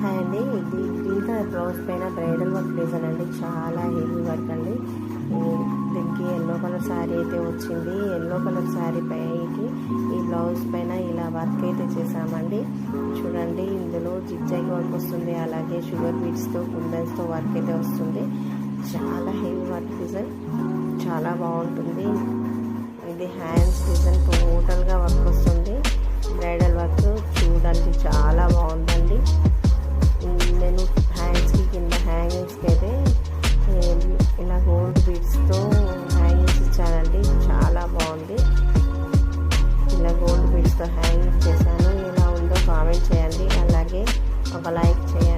Hi అండి, ఇది green colour blouse పైన బ్రైడల్ వర్క్ డిజైన్ అండి. చాలా హెవీ వర్క్ అండి. దీనికి ఎల్లో కలర్ శారీ అయితే వచ్చింది. ఎల్లో కలర్ శారీ పైకి ఈ బ్లౌజ్ పైన ఇలా వర్క్ అయితే చేసామండి. చూడండి, ఇందులో జిగ్జాగ్ వర్క్ వస్తుంది, అలాగే షుగర్ బీడ్స్తో కుందన్స్తో వర్క్ అయితే వస్తుంది. చాలా హెవీ వర్క్ డిజైన్, చాలా బాగుంటుంది. ఇది హ్యాండ్స్ డిజైన్ టోటల్గా వర్క్ వస్తుంది. బ్రైడల్ వర్క్ చూడండి, చాలా బాగుందండి. నేను హ్యాండ్స్కి కింద హ్యాంగింగ్స్కి అయితే ఇలా గోల్డ్ బీడ్స్తో హ్యాంగింగ్స్ ఇచ్చానండి. చాలా బాగుంది. ఇలా గోల్డ్ బీడ్స్తో హ్యాంగింగ్స్ చేశాను. ఎలా ఉందో కామెంట్ చేయండి, అలాగే ఒక లైక్ చేయండి.